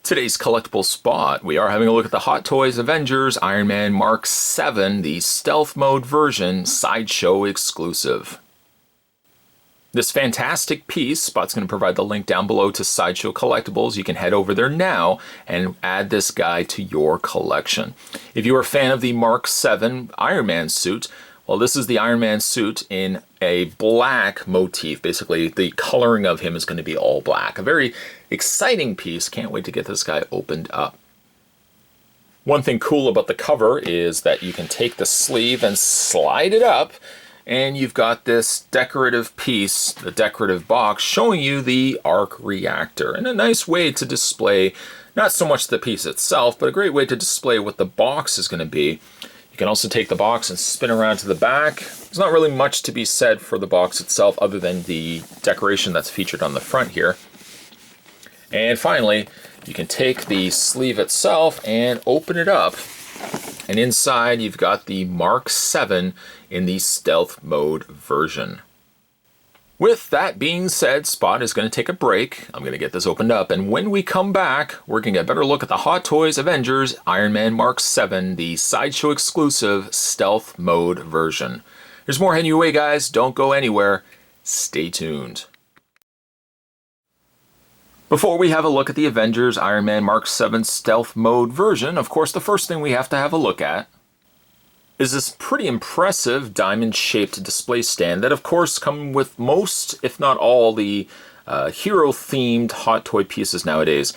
Today's collectible spot, we are having a look at the Hot Toys Avengers Iron Man Mark 7, the Stealth Mode version, Sideshow exclusive. This fantastic piece, Spot's going to provide the link down below to Sideshow Collectibles. You can head over there now and add this guy to your collection. If you are a fan of the Mark 7 Iron Man suit, well, this is the Iron Man suit in a black motif. Basically, the coloring of him is going to be all black. A very exciting piece. Can't wait to get this guy opened up. One thing cool about the cover is that you can take the sleeve and slide it up, and you've got this decorative piece, the decorative box, showing you the arc reactor. And a nice way to display not so much the piece itself, but a great way to display what the box is going to be. You can also take the box and spin around to the back. There's not really much to be said for the box itself other than the decoration that's featured on the front here. And finally, you can take the sleeve itself and open it up. And inside you've got the Mark 7 in the Stealth Mode version. With that being said, Spot is going to take a break. I'm going to get this opened up, and when we come back, we're going to get a better look at the Hot Toys Avengers Iron Man Mark 7, the Sideshow exclusive Stealth Mode version. There's more heading your way, guys. Don't go anywhere. Stay tuned. Before we have a look at the Avengers Iron Man Mark 7 Stealth Mode version, of course, the first thing we have to have a look at is this pretty impressive diamond-shaped display stand that, of course, come with most, if not all, the hero-themed Hot Toy pieces nowadays.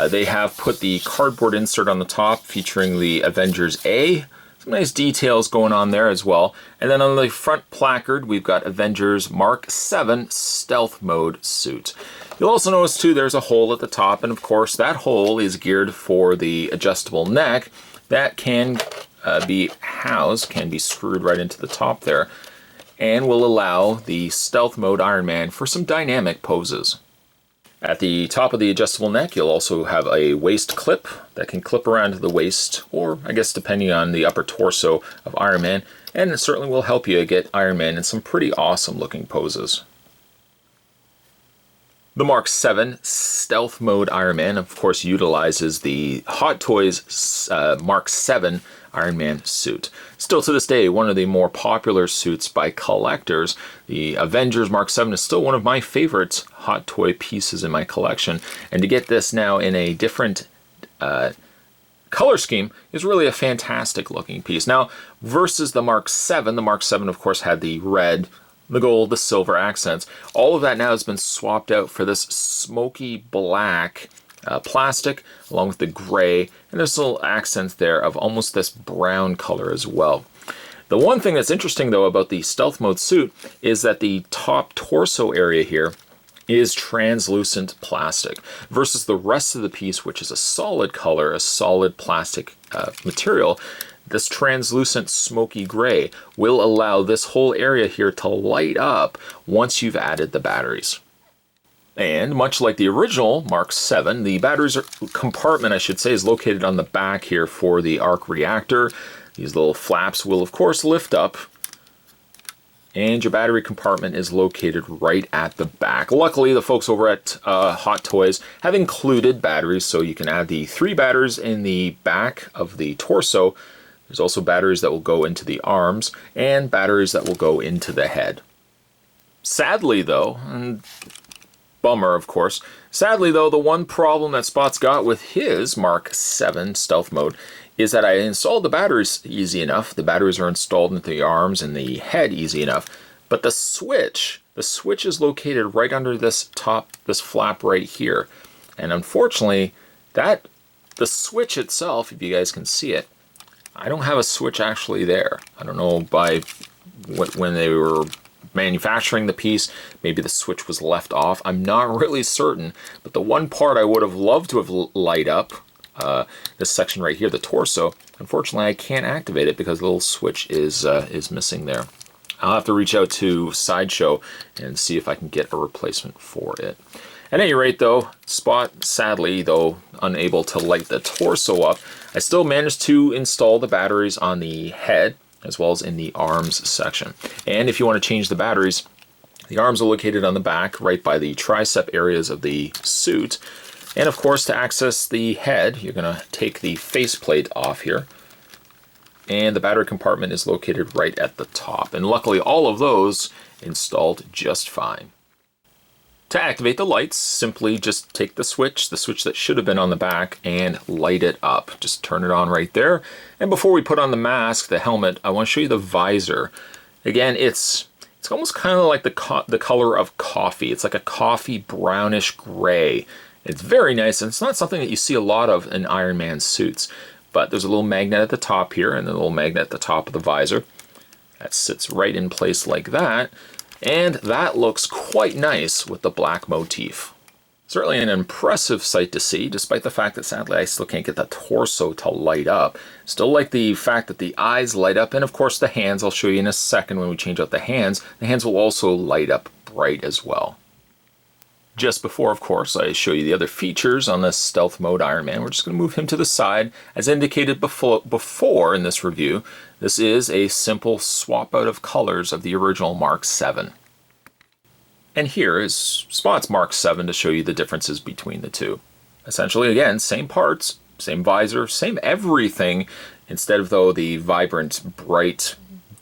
They have put the cardboard insert on the top featuring the Avengers A. Some nice details going on there as well. And then on the front placard, we've got Avengers Mark 7 Stealth Mode suit. You'll also notice, too, there's a hole at the top, and of course, that hole is geared for the adjustable neck that can be housed, can be screwed right into the top there, and will allow the Stealth Mode Iron Man for some dynamic poses. At the top of the adjustable neck, you'll also have a waist clip that can clip around to the waist, or I guess depending on the upper torso of Iron Man, and it certainly will help you get Iron Man in some pretty awesome looking poses. The Mark 7 Stealth Mode Iron Man, of course, utilizes the Hot Toys Mark 7 Iron Man suit. Still to this day, one of the more popular suits by collectors. The Avengers Mark 7 is still one of my favorite Hot Toy pieces in my collection. And to get this now in a different color scheme is really a fantastic looking piece. Now, versus the Mark 7, of course, had the red, the gold, the silver accents. All of that now has been swapped out for this smoky black plastic, along with the gray, and there's little accents there of almost this brown color as well. The one thing that's interesting, though, about the Stealth Mode suit is that the top torso area here is translucent plastic, versus the rest of the piece, which is a solid color, a solid plastic material. This translucent smoky gray will allow this whole area here to light up once you've added the batteries. And much like the original Mark 7, the batteries compartment, I should say, is located on the back here for the arc reactor. These little flaps will, of course, lift up, and your battery compartment is located right at the back. Luckily, the folks over at Hot Toys have included batteries, so you can add the 3 batteries in the back of the torso. There's also batteries that will go into the arms, and batteries that will go into the head. Sadly, though, and bummer, of course. Sadly, though, the one problem that Spot's got with his Mark 7 Stealth Mode is that I installed the batteries easy enough. The batteries are installed into the arms and the head easy enough. But the switch is located right under this flap right here. And unfortunately, the switch itself, if you guys can see it, I don't have a switch actually there. I don't know when they were manufacturing the piece, maybe the switch was left off. I'm not really certain, but the one part I would have loved to have light up, this section right here, the torso, unfortunately I can't activate it because the little switch is missing there. I'll have to reach out to Sideshow and see if I can get a replacement for it. At any rate, though, Spot, sadly, though unable to light the torso up, I still managed to install the batteries on the head as well as in the arms section. And if you want to change the batteries, the arms are located on the back right by the tricep areas of the suit. And of course, to access the head, you're going to take the faceplate off here. And the battery compartment is located right at the top. And luckily, all of those installed just fine. To activate the lights, simply just take the switch that should have been on the back, and light it up. Just turn it on right there. And before we put on the mask, the helmet, I want to show you the visor. Again, it's almost kind of like the color of coffee. It's like a coffee brownish gray. It's very nice, and it's not something that you see a lot of in Iron Man suits. But there's a little magnet at the top here, and a little magnet at the top of the visor. That sits right in place like that. And that looks quite nice with the black motif. Certainly an impressive sight to see, despite the fact that sadly I still can't get the torso to light up. Still like the fact that the eyes light up, and of course the hands, I'll show you in a second when we change out the hands. The hands will also light up bright as well. Just before, of course, I show you the other features on this stealth mode Iron Man, we're just going to move him to the side. As indicated before in this review, this is a simple swap out of colors of the original Mark 7. And here is Spot's Mark 7 to show you the differences between the two. Essentially, again, same parts, same visor, same everything. Instead of, though, the vibrant, bright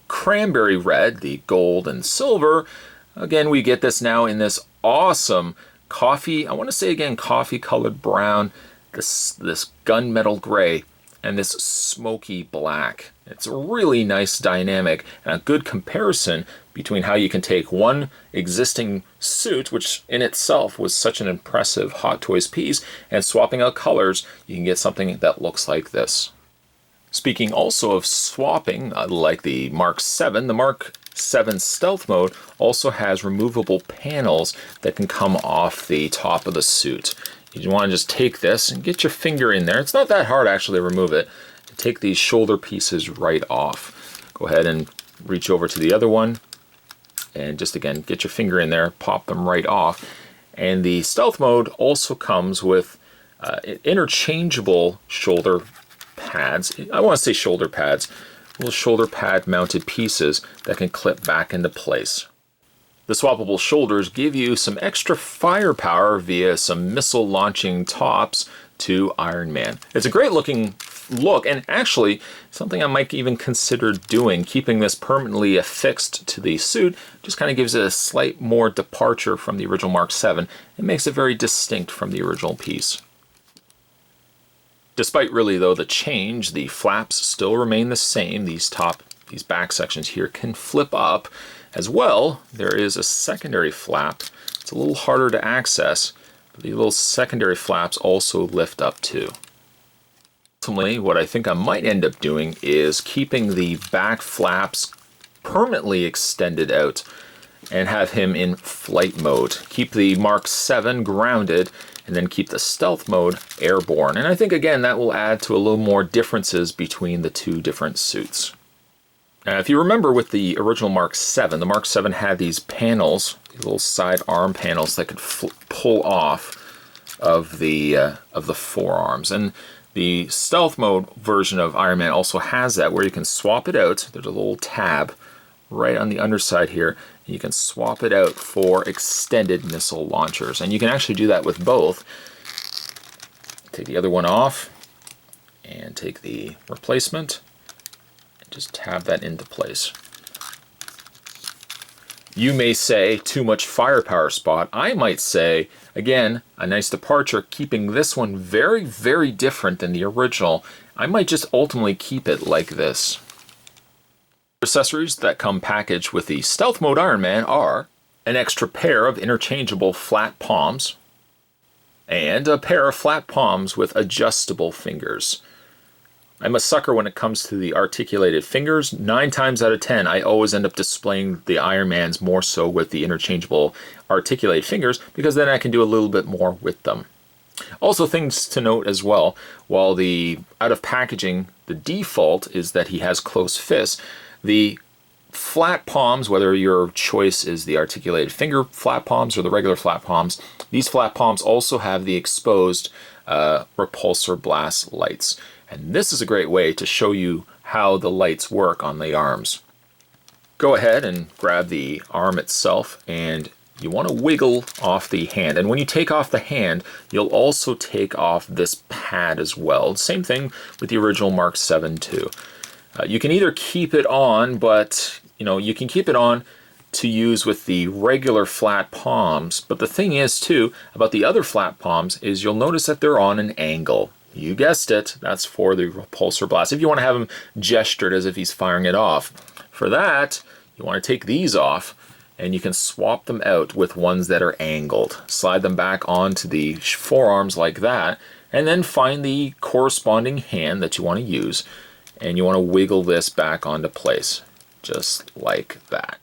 cranberry red, the gold and silver, again, we get this now in this awesome coffee, I want to say again, coffee colored brown, this gunmetal gray, and this smoky black. It's a really nice dynamic and a good comparison between how you can take one existing suit, which in itself was such an impressive Hot Toys piece, and swapping out colors, you can get something that looks like this. Speaking also of swapping, like the Mark 7, the Mark 7 Stealth Mode also has removable panels that can come off the top of the suit. You want to just take this and get your finger in there. It's not that hard actually to remove it. Take these shoulder pieces right off. Go ahead and reach over to the other one and just again get your finger in there, pop them right off. And the Stealth Mode also comes with interchangeable shoulder pads. I want to say shoulder pads. Little shoulder pad mounted pieces that can clip back into place. The swappable shoulders give you some extra firepower via some missile launching tops to Iron Man. It's a great looking look, and actually something I might even consider doing. Keeping this permanently affixed to the suit just kind of gives it a slight more departure from the original Mark 7. It makes it very distinct from the original piece. Despite really though the change, the flaps still remain the same. These back sections here can flip up. As well, there is a secondary flap. It's a little harder to access, but the little secondary flaps also lift up too. Ultimately, what I think I might end up doing is keeping the back flaps permanently extended out and have him in flight mode. Keep the Mark 7 grounded and then keep the stealth mode airborne. And I think again that will add to a little more differences between the two different suits. Now, if you remember with the original Mark 7, the Mark 7 had these panels, these little side arm panels that could pull off of the forearms. And the stealth mode version of Iron Man also has that, where you can swap it out. There's a little tab right on the underside here. You can swap it out for extended missile launchers. And you can actually do that with both. Take the other one off and take the replacement. Just tab that into place. You may say, too much firepower, Spot. I might say, again, a nice departure, keeping this one very, very different than the original. I might just ultimately keep it like this. Accessories that come packaged with the Stealth Mode Iron Man are an extra pair of interchangeable flat palms and a pair of flat palms with adjustable fingers. I'm a sucker when it comes to the articulated fingers. 9 times out of 10, I always end up displaying the Iron Mans more so with the interchangeable articulated fingers, because then I can do a little bit more with them. Also, things to note as well, while the out of packaging, the default is that he has closed fists, the flat palms, whether your choice is the articulated finger flat palms or the regular flat palms, these flat palms also have the exposed repulsor blast lights. And this is a great way to show you how the lights work on the arms. Go ahead and grab the arm itself and you want to wiggle off the hand. And when you take off the hand, you'll also take off this pad as well. Same thing with the original Mark 7 too. You can either keep it on, but you can keep it on to use with the regular flat palms. But the thing is too, about the other flat palms, is you'll notice that they're on an angle. You guessed it, that's for the repulsor blast. If you want to have him gestured as if he's firing it off. For that, you want to take these off, and you can swap them out with ones that are angled. Slide them back onto the forearms like that, and then find the corresponding hand that you want to use, and you want to wiggle this back onto place, just like that.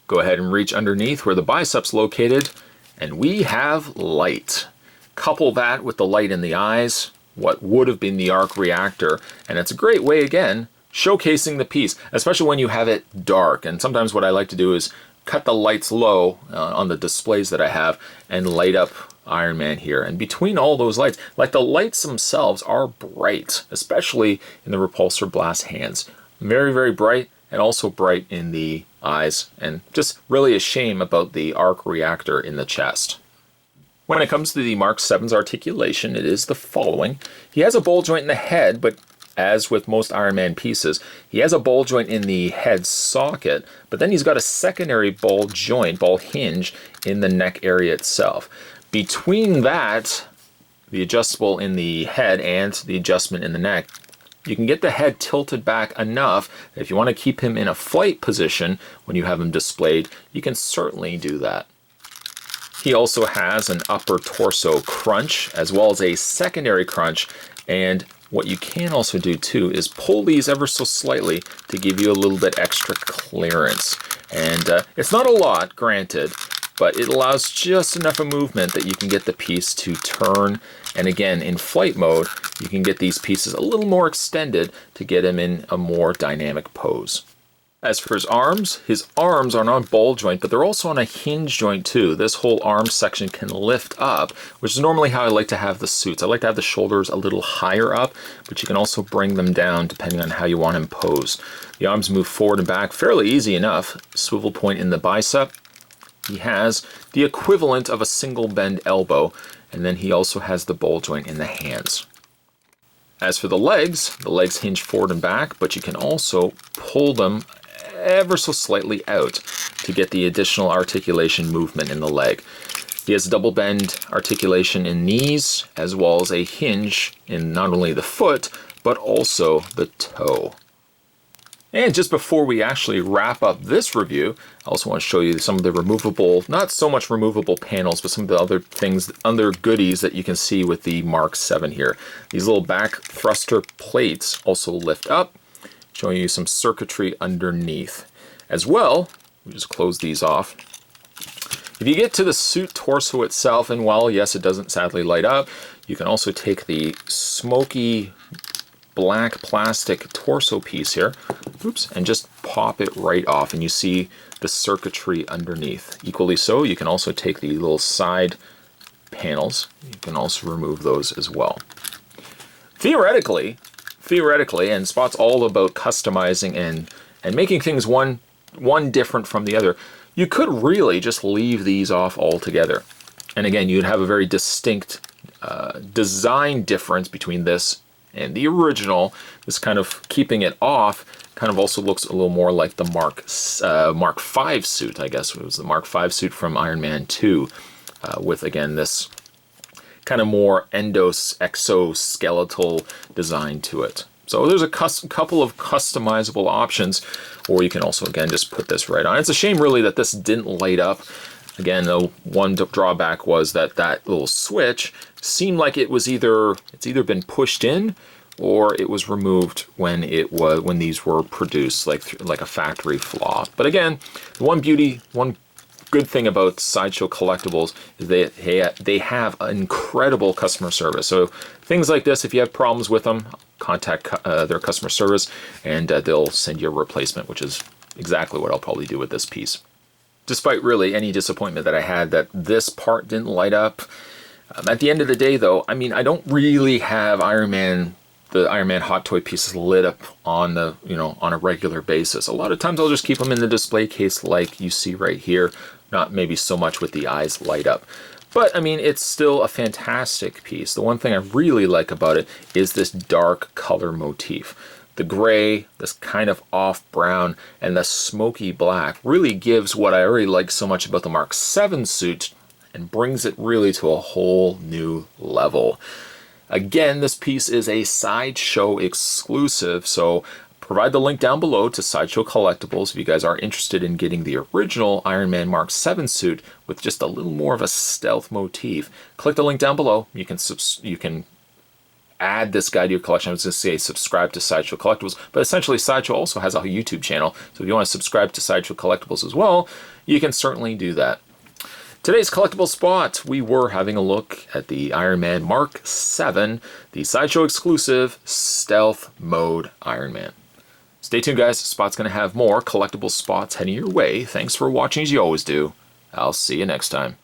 Go ahead and reach underneath where the bicep's located, and we have light. Couple that with the light in the eyes, what would have been the arc reactor, and it's a great way, again, showcasing the piece, especially when you have it dark. And sometimes what I like to do is cut the lights low on the displays that I have and light up Iron Man here. And between all those lights, like the lights themselves are bright, especially in the repulsor blast hands. Very, very bright, and also bright in the eyes, and just really a shame about the arc reactor in the chest. When it comes to the Mark 7's articulation, it is the following. He has a ball joint in the head, but as with most Iron Man pieces, he has a ball joint in the head socket, but then he's got a secondary ball joint, ball hinge, in the neck area itself. Between that, the adjustable in the head and the adjustment in the neck, you can get the head tilted back enough that if you want to keep him in a flight position when you have him displayed, you can certainly do that. He also has an upper torso crunch as well as a secondary crunch, and what you can also do too is pull these ever so slightly to give you a little bit extra clearance. And it's not a lot, granted, but it allows just enough of movement that you can get the piece to turn. And again, in flight mode, you can get these pieces a little more extended to get him in a more dynamic pose. As for his arms are on a ball joint, but they're also on a hinge joint too. This whole arm section can lift up, which is normally how I like to have the suits. I like to have the shoulders a little higher up, but you can also bring them down depending on how you want him posed. The arms move forward and back fairly easy enough. Swivel point in the bicep. He has the equivalent of a single bend elbow, and then he also has the ball joint in the hands. As for the legs hinge forward and back, but you can also pull them ever so slightly out to get the additional articulation movement in the leg. He has double bend articulation in knees, as well as a hinge in not only the foot, but also the toe. And just before we actually wrap up this review, I also want to show you some of the removable, not so much removable panels, but some of the other things, other goodies that you can see with the Mark 7 here. These little back thruster plates also lift up, showing you some circuitry underneath. As well, we just close these off. If you get to the suit torso itself, and while yes, it doesn't sadly light up, you can also take the smoky black plastic torso piece here, oops, and just pop it right off, and you see the circuitry underneath. Equally so, you can also take the little side panels, you can also remove those as well. Theoretically, and Spot's all about customizing and making things one different from the other, you could really just leave these off altogether. And again, you'd have a very distinct design difference between this and the original. This kind of keeping it off kind of also looks a little more like the Mark 5 suit, I guess. It was the Mark 5 suit from Iron Man 2 with, again, this kind of more exoskeletal design to it. So there's a couple of customizable options, or you can also, again, just put this right on. It's a shame, really, that this didn't light up. Again, the one drawback was that that little switch seemed like it's either been pushed in or it was removed when these were produced, like a factory flaw. But again, one good thing about Sideshow Collectibles is they have incredible customer service. So things like this, if you have problems with them, contact their customer service and they'll send you a replacement, which is exactly what I'll probably do with this piece. Despite really any disappointment that I had that this part didn't light up, at the end of the day though, I mean, I don't really have the Iron Man hot toy pieces lit up on on a regular basis. A lot of times I'll just keep them in the display case like you see right here. not maybe so much with the eyes light up. But, I mean, it's still a fantastic piece. The one thing I really like about it is this dark color motif. The gray, this kind of off brown, and the smoky black really gives what I already like so much about the Mark 7 suit and brings it really to a whole new level. Again, this piece is a Sideshow exclusive, so provide the link down below to Sideshow Collectibles if you guys are interested in getting the original Iron Man Mark 7 suit with just a little more of a stealth motif. Click the link down below. You can add this guy to your collection. I was going to say subscribe to Sideshow Collectibles, but essentially Sideshow also has a YouTube channel, so if you want to subscribe to Sideshow Collectibles as well, you can certainly do that. Today's collectible spot, we were having a look at the Iron Man Mark 7, the Sideshow exclusive Stealth Mode Iron Man. Stay tuned, guys. Spot's going to have more collectible spots heading your way. Thanks for watching as you always do. I'll see you next time.